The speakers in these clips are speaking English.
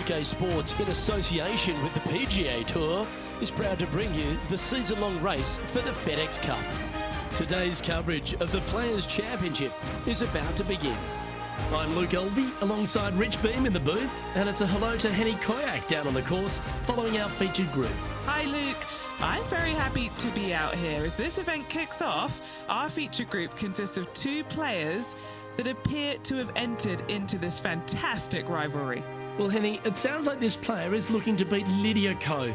UK Sports, in association with the PGA Tour, is proud to bring you the season-long race for the FedEx Cup. Today's coverage of the Players' Championship is about to begin. I'm Luke Elvey alongside Rich Beam in the booth, and it's a hello to Henny Koyak down on the course following our featured group. Hi Luke, I'm very happy to be out here. As this event kicks off, our featured group consists of 2 players that appear to have entered into this fantastic rivalry. Well, Henny, it sounds like this player is looking to beat Lydia Ko,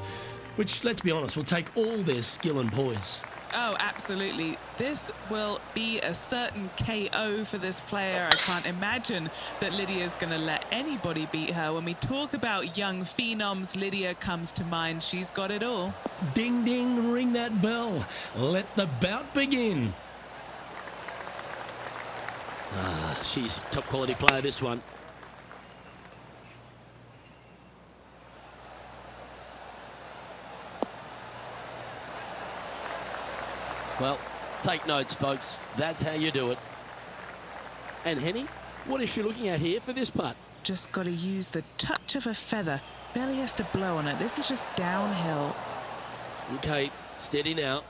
which, let's be honest, will take all their skill and poise. Oh, absolutely. This will be a certain KO for this player. I can't imagine that Lydia's going to let anybody beat her. When we talk about young phenoms, Lydia comes to mind. She's got it all. Ding, ding, ring that bell. Let the bout begin. She's a top quality player, this one. Well, take notes, folks. That's how you do it. And Henny, what is she looking at here for this putt? Just got to use the touch of a feather. Barely has to blow on it. This is just downhill. Okay, steady now.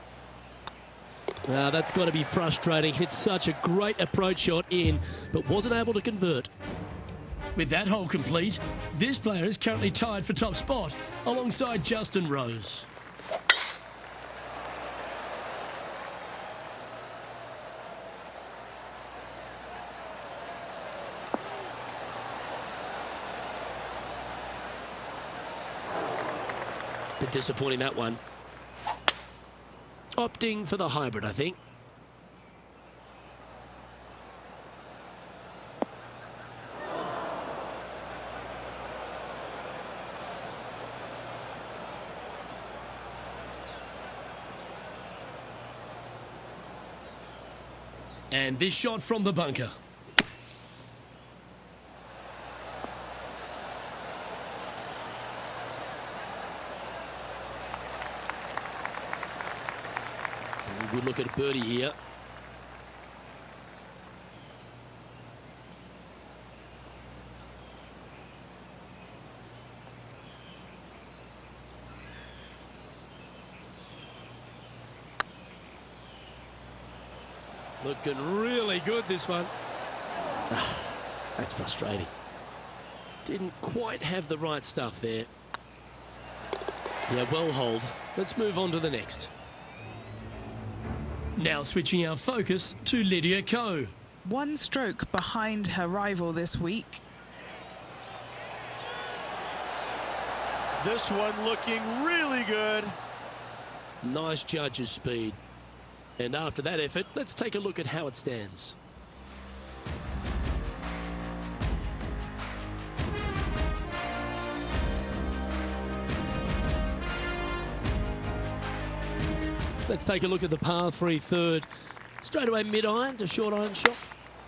That's got to be frustrating. Hit such a great approach shot in, but wasn't able to convert. With that hole complete, this player is currently tied for top spot alongside Justin Rose. Bit disappointing, that one. Opting for the hybrid, I think. And this shot from the bunker. Good look at birdie here. Looking really good, this one. That's frustrating. Didn't quite have the right stuff there. Yeah, well hold. Let's move on to the next. Now switching our focus to Lydia Ko. 1 stroke behind her rival this week. This one looking really good. Nice judge's speed. And after that effort, let's take a look at how it stands. Let's take a look at the par 3 third. Straight away mid-iron to short iron shot.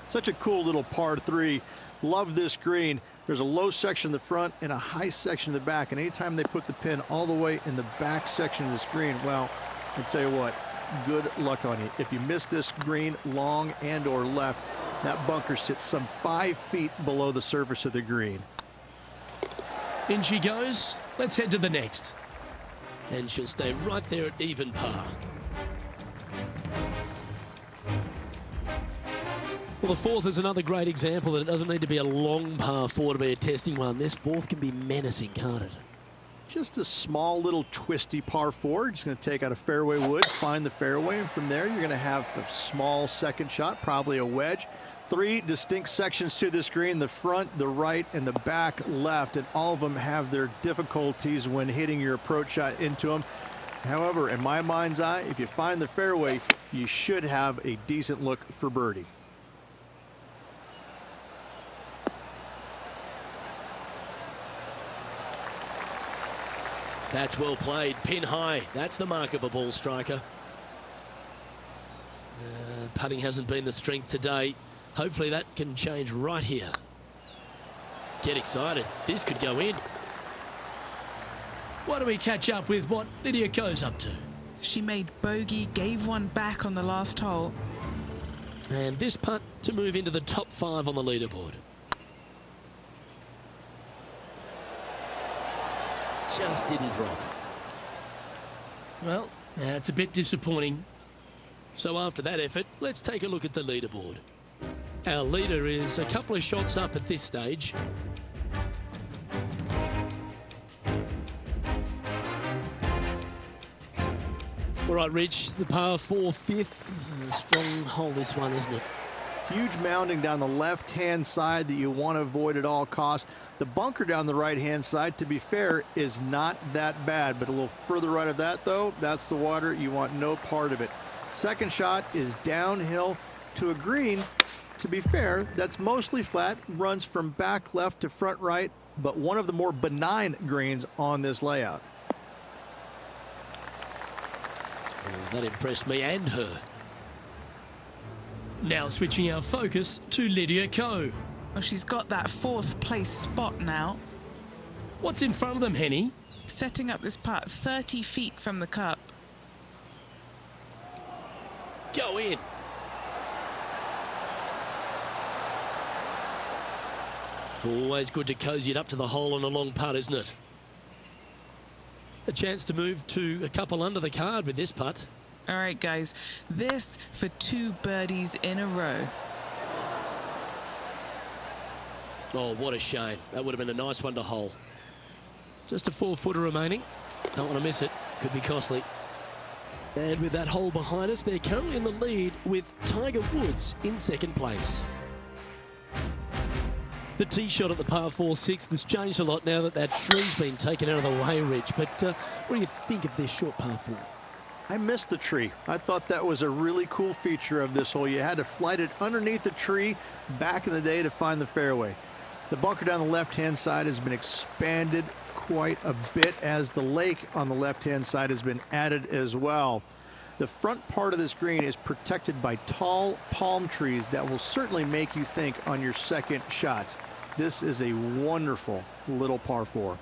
Such a cool little par 3. Love this green. There's a low section in the front and a high section in the back. And anytime they put the pin all the way in the back section of this green, well, I tell you what, good luck on you. If you miss this green long and or left, that bunker sits some 5 feet below the surface of the green. In she goes. Let's head to the next. And she'll stay right there at even par. Well, the 4th is another great example that it doesn't need to be a long par 4 to be a testing one. This 4th can be menacing, can't it? Just a small little twisty par 4. Just going to take out a fairway wood, find the fairway, and from there you're going to have a small second shot, probably a wedge. 3 distinct sections to this green, the front, the right, and the back left, and all of them have their difficulties when hitting your approach shot into them. However, in my mind's eye, if you find the fairway, you should have a decent look for birdie. That's well played. Pin high. That's the mark of a ball striker. Putting hasn't been the strength today. Hopefully that can change right here. Get excited. This could go in. Why don't we catch up with what Lydia Ko's up to? She made bogey, gave one back on the last hole. And this putt to move into the top 5 on the leaderboard. just didn't drop. Well, that's a bit disappointing. So after that effort, let's take a look at the leaderboard. Our leader is a couple of shots up at this stage. All right, Rich, the par 4 fifth. Strong hole this one, isn't it? Huge mounding down the left-hand side that you want to avoid at all costs. The bunker down the right-hand side, to be fair, is not that bad, but a little further right of that, though, that's the water. You want no part of it. Second shot is downhill to a green. To be fair, that's mostly flat, runs from back left to front right, but one of the more benign greens on this layout. Oh, that impressed me and her. Now switching our focus to Lydia Ko. Well, she's got that 4th place spot now. What's in front of them, Henny? Setting up this putt 30 feet from the cup. Go in. Always good to cozy it up to the hole on a long putt, isn't it? A chance to move to a couple under the card with this putt. All right, guys, this for 2 birdies in a row. Oh, what a shame. That would have been a nice one to hole. Just a 4-footer remaining. Don't want to miss it. Could be costly. And with that hole behind us, they're currently in the lead with Tiger Woods in 2nd place. The tee shot at the par 4 6th has changed a lot now that that tree's been taken out of the way, Rich. But what do you think of this short par 4? I missed the tree. I thought that was a really cool feature of this hole. You had to flight it underneath the tree back in the day to find the fairway. The bunker down the left-hand side has been expanded quite a bit as the lake on the left-hand side has been added as well. The front part of this green is protected by tall palm trees that will certainly make you think on your second shots. This is a wonderful little par 4.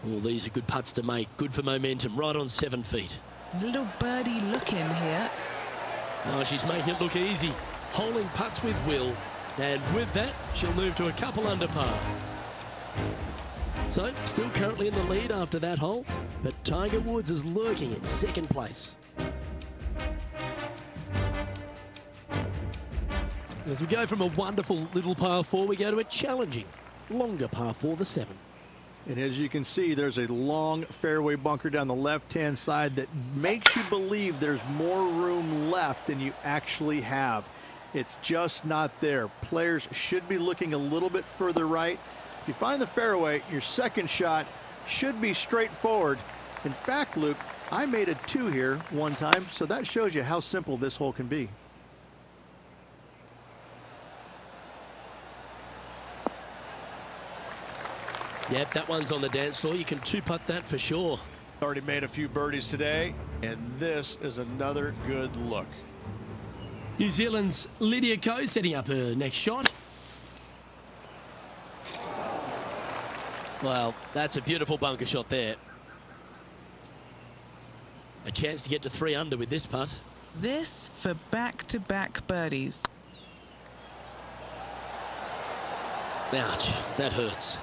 Well, these are good putts to make. Good for momentum. Right on 7 feet. Little birdie look in here. Oh, she's making it look easy. Holing putts with will. And with that, she'll move to a couple under par. So, still currently in the lead after that hole, but Tiger Woods is lurking in 2nd place. As we go from a wonderful little par 4, we go to a challenging, longer par 4, the 7. And as you can see, there's a long fairway bunker down the left-hand side that makes you believe there's more room left than you actually have. It's just not there. Players should be looking a little bit further right. If you find the fairway, your second shot should be straightforward. In fact, Luke, I made a 2 here one time, so that shows you how simple this hole can be. Yep, that one's on the dance floor. You can 2-putt that for sure. Already made a few birdies today, and this is another good look. New Zealand's Lydia Ko setting up her next shot. Well, that's a beautiful bunker shot there. A chance to get to 3 under with this putt. This for back-to-back birdies. Ouch, that hurts.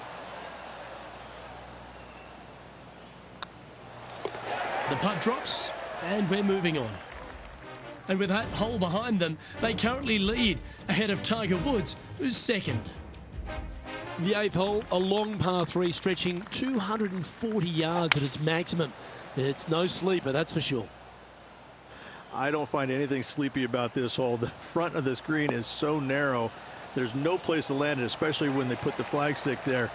The putt drops, and we're moving on. And with that hole behind them, they currently lead ahead of Tiger Woods, who's 2nd. The 8th hole, a long par 3 stretching 240 yards at its maximum. It's no sleeper, that's for sure. I don't find anything sleepy about this hole. The front of this green is so narrow. There's no place to land it, especially when they put the flagstick there.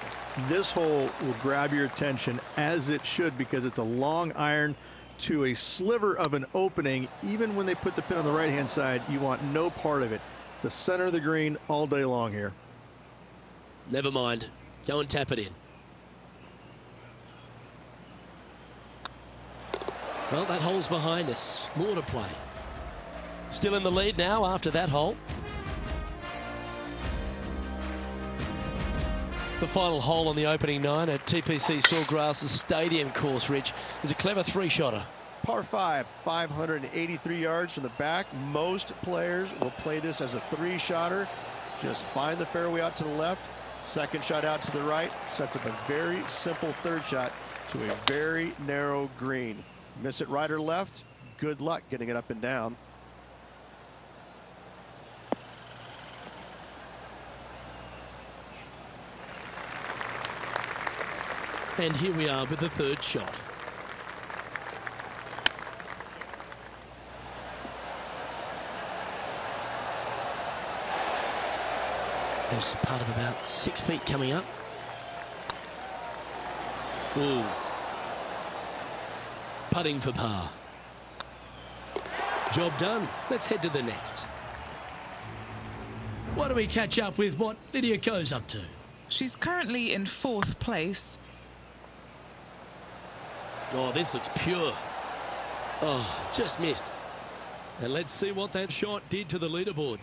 This hole will grab your attention, as it should, because it's a long iron to a sliver of an opening. Even when they put the pin on the right-hand side, you want no part of it. The center of the green all day long here. Never mind. Go and tap it in. Well, that hole's behind us. More to play. Still in the lead now after that hole. The final hole on the opening 9 at TPC Sawgrass stadium course, Rich, is a clever 3-shotter. Par 5, 583 yards from the back. Most players will play this as a 3-shotter. Just find the fairway out to the left, Second shot out to the right sets up a very simple third shot to a very narrow green. Miss it right or left, good luck getting it up and down. And here we are with the third shot. There's part of about 6 feet coming up. Ooh. Putting for par. Job done. Let's head to the next. Why don't we catch up with what Lydia Ko's up to? She's currently in 4th place. Oh, this looks pure. Oh, just missed. And let's see what that shot did to the leaderboard.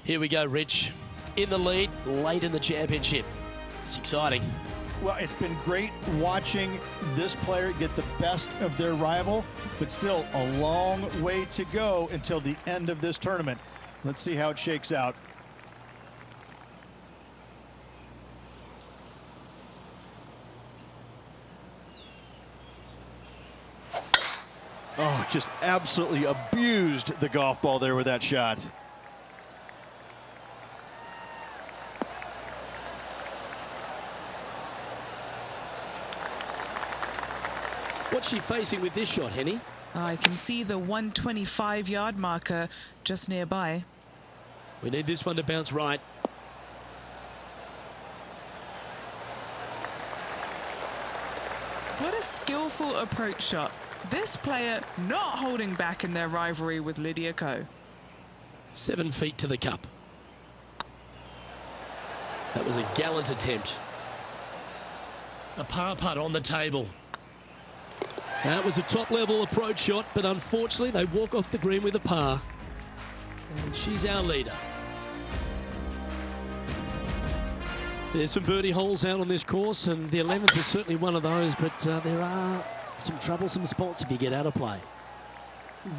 Here we go, Rich. In the lead, late in the championship. It's exciting. Well, it's been great watching this player get the best of their rival, but still a long way to go until the end of this tournament. Let's see how it shakes out. Oh, just absolutely abused the golf ball there with that shot. What's she facing with this shot, Henny? I can see the 125-yard marker just nearby. We need this one to bounce right. What a skillful approach shot. This player not holding back in their rivalry with Lydia Ko. 7 feet to the cup. That was a gallant attempt. A par putt on the table. That was a top-level approach shot, but unfortunately they walk off the green with a par. And she's our leader. There's some birdie holes out on this course, and the 11th is certainly one of those, but there are some troublesome spots if you get out of play.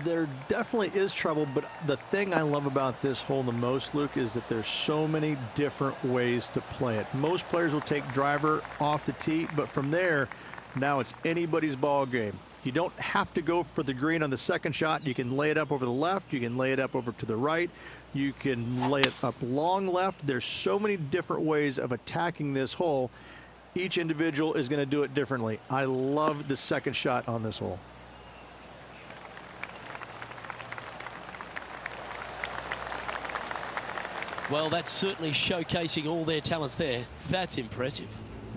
There definitely is trouble, but the thing I love about this hole the most, Luke, is that there's so many different ways to play it. Most players will take driver off the tee, but from there, now it's anybody's ball game. You don't have to go for the green on the second shot. You can lay it up over the left. You can lay it up over to the right. You can lay it up long left. There's so many different ways of attacking this hole. Each individual is going to do it differently. I love the second shot on this hole. Well, that's certainly showcasing all their talents there. That's impressive.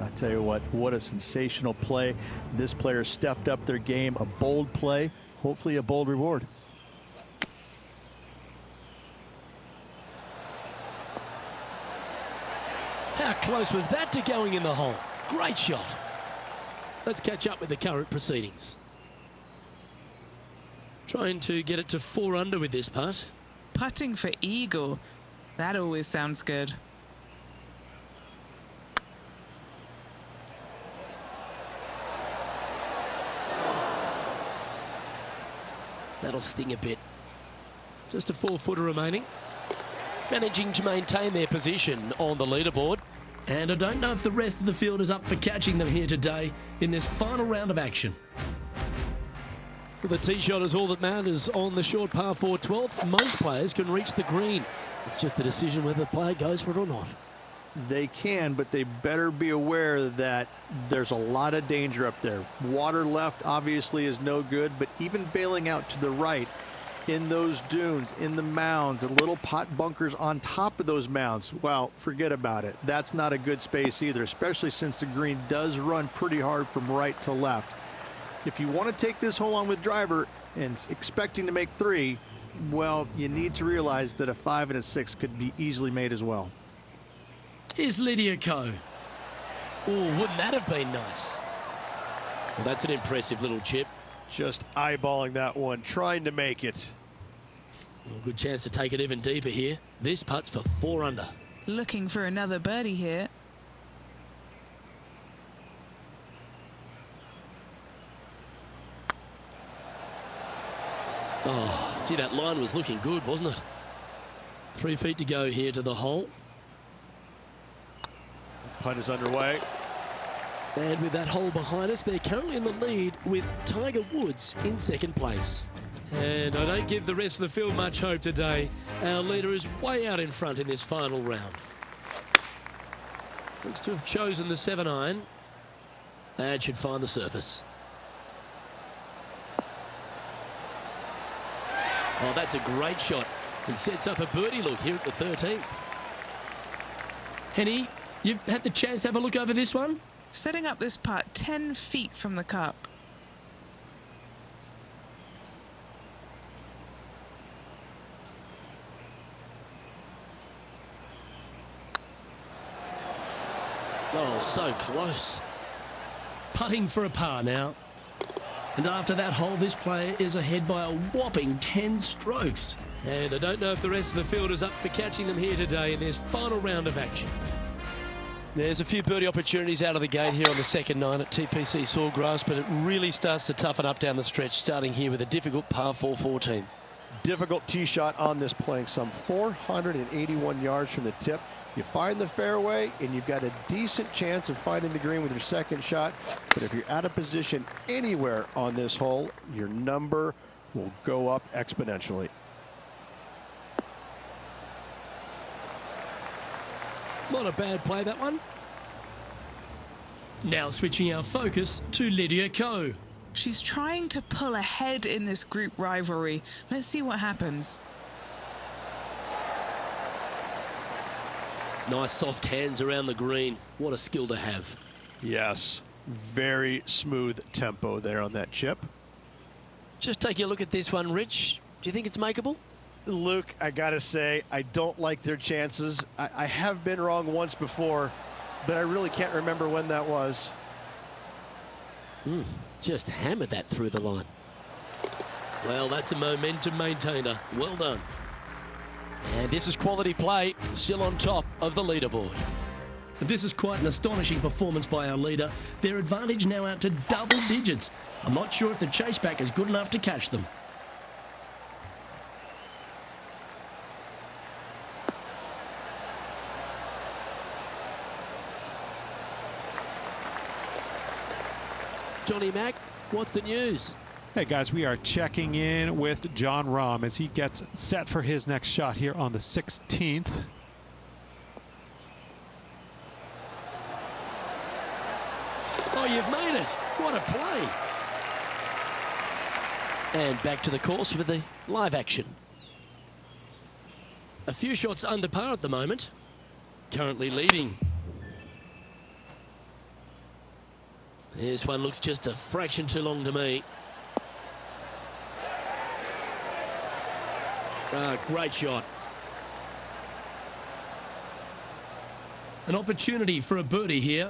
I tell you what a sensational play. This player stepped up their game, a bold play, hopefully a bold reward. How close was that to going in the hole? Great shot. Let's catch up with the current proceedings. Trying to get it to 4 under with this putt. Putting for eagle. That always sounds good. That'll sting a bit. Just a 4-footer remaining. Managing to maintain their position on the leaderboard. And I don't know if the rest of the field is up for catching them here today in this final round of action. Well, the tee shot is all that matters on the short par 4 12th. Most players can reach the green. It's just the decision whether the player goes for it or not. They can, but they better be aware that there's a lot of danger up there. Water left obviously is no good, but even bailing out to the right in those dunes, in the mounds, and little pot bunkers on top of those mounds, well, forget about it. That's not a good space either, especially since the green does run pretty hard from right to left. If you want to take this hole on with driver and expecting to make 3, well, you need to realize that a 5 and a 6 could be easily made as well. Here's Lydia Ko. Oh, wouldn't that have been nice? Well, that's an impressive little chip. Just eyeballing that one, trying to make it. Well, good chance to take it even deeper here. This putt's for 4 under. Looking for another birdie here. Oh, gee, that line was looking good, wasn't it? 3 feet to go here to the hole. Putt is underway. And with that hole behind us, they're currently in the lead with Tiger Woods in second place. And I don't give the rest of the field much hope today. Our leader is way out in front in this final round. Looks to have chosen the 7-iron. And should find the surface. Oh, that's a great shot. And sets up a birdie look here at the 13th. Henny, you've had the chance to have a look over this one? Setting up this putt 10 feet from the cup. Oh, so close. Putting for a par now. And after that hole, this player is ahead by a whopping 10 strokes. And I don't know if the rest of the field is up for catching them here today in this final round of action. There's a few birdie opportunities out of the gate here on the second 9 at TPC Sawgrass, but it really starts to toughen up down the stretch, starting here with a difficult par 4 14th. Difficult tee shot on this, playing some 481 yards from the tip. You find the fairway, and you've got a decent chance of finding the green with your second shot. But if you're out of position anywhere on this hole, your number will go up exponentially. Not a bad play, that one. Now switching our focus to Lydia Ko. She's trying to pull ahead in this group rivalry. Let's see what happens. Nice soft hands around the green. What a skill to have. Yes, very smooth tempo there on that chip. Just taking a look at this one, Rich. Do you think it's makeable? Luke, I gotta say, I don't like their chances. I have been wrong once before, but I really can't remember when that was. Just hammered that through the line. Well, that's a momentum maintainer. Well done. And this is quality play, still on top of the leaderboard. This is quite an astonishing performance by our leader. Their advantage now out to double digits. I'm not sure if the chase back is good enough to catch them. Johnny Mack, what's the news? Hey guys, we are checking in with John Rahm as he gets set for his next shot here on the 16th. Oh, you've made it. What a play. And back to the course with the live action. A few shots under par at the moment. Currently leading. This one looks just a fraction too long to me. Great shot. An opportunity for a birdie here.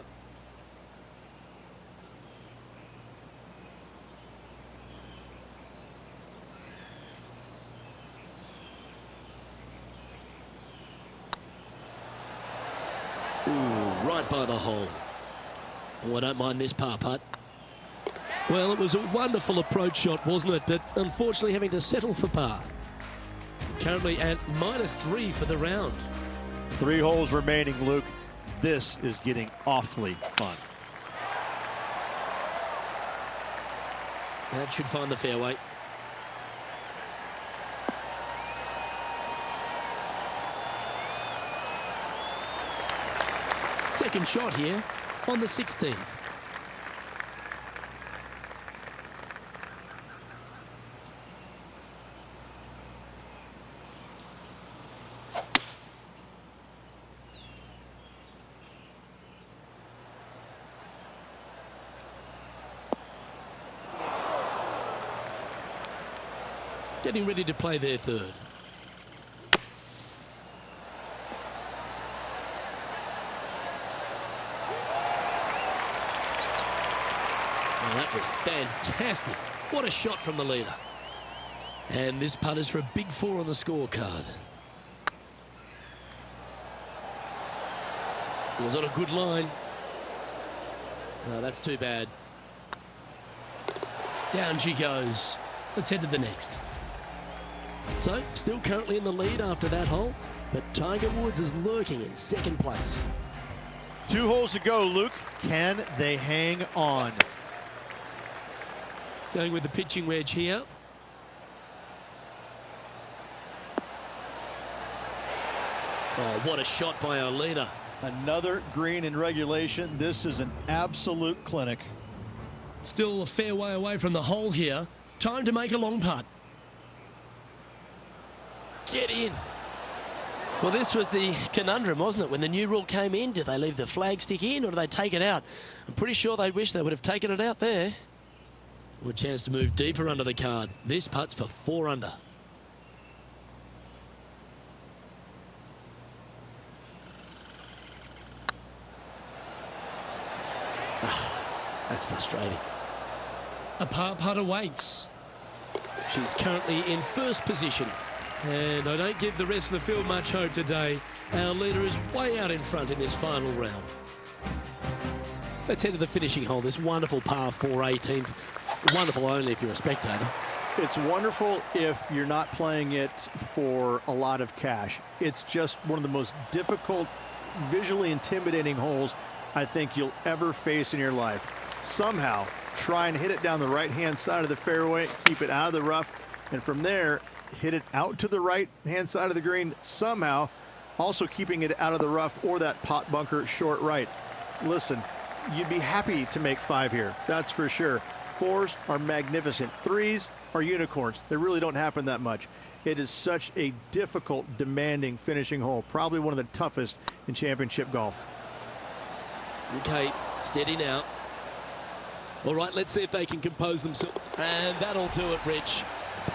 Ooh, right by the hole. Oh, I don't mind this par putt. Well, it was a wonderful approach shot, wasn't it? But unfortunately having to settle for par. Currently at -3 for the round. 3 holes remaining, Luke. This is getting awfully fun. That should find the fairway. Second shot here on the 16th. Getting ready to play their third. Oh, that was fantastic. What a shot from the leader. And this putt is for a big 4 on the scorecard. It was on a good line. Oh, that's too bad. Down she goes. Let's head to the next. So, still currently in the lead after that hole, but Tiger Woods is lurking in second place. 2 holes to go, Luke. Can they hang on? Going with the pitching wedge here. Oh, what a shot by our leader. Another green in regulation. This is an absolute clinic. Still a fair way away from the hole here. Time to make a long putt. Get in. Well, this was the conundrum, wasn't it? When the new rule came in, did they leave the flag stick in or did they take it out? I'm pretty sure they wish they would have taken it out there. Well, a chance to move deeper under the card. This putt's for 4 under. That's frustrating. A par putt awaits. She's currently in first position. And I don't give the rest of the field much hope today. Our leader is way out in front in this final round. Let's head to the finishing hole. This wonderful par 4 18th. Wonderful only if you're a spectator. It's wonderful if you're not playing it for a lot of cash. It's just one of the most difficult, visually intimidating holes I think you'll ever face in your life. Somehow, try and hit it down the right-hand side of the fairway, keep it out of the rough, and from there, hit it out to the right-hand side of the green, somehow, also keeping it out of the rough or that pot bunker short right. Listen, you'd be happy to make 5 here, that's for sure. 4s are magnificent. 3s are unicorns. They really don't happen that much. It is such a difficult, demanding finishing hole, probably one of the toughest in championship golf. Okay, steady now. All right, let's see if they can compose themselves. And that'll do it, Rich.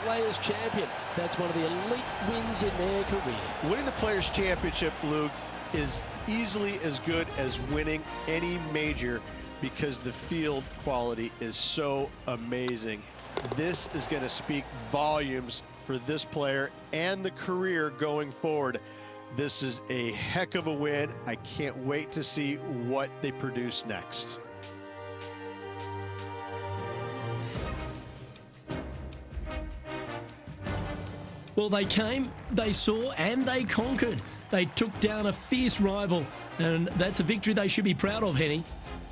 Players' Champion. That's one of the elite wins in their career. Winning the Players' Championship, Luke, is easily as good as winning any major because the field quality is so amazing. This is going to speak volumes for this player and the career going forward. This is a heck of a win. I can't wait to see what they produce next. Well, they came, they saw, and they conquered. They took down a fierce rival, and that's a victory they should be proud of, Henny.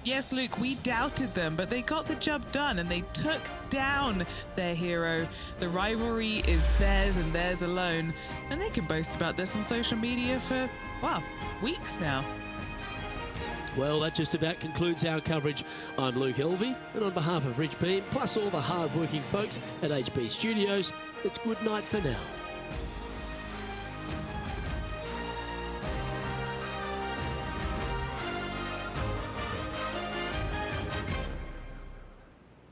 Yes, Luke, we doubted them, but they got the job done and they took down their hero. The rivalry is theirs and theirs alone, and they can boast about this on social media for, wow, weeks now. Well, that just about concludes our coverage. I'm Luke Elvey, and on behalf of Rich Beam, plus all the hard-working folks at HB Studios, it's good night for now.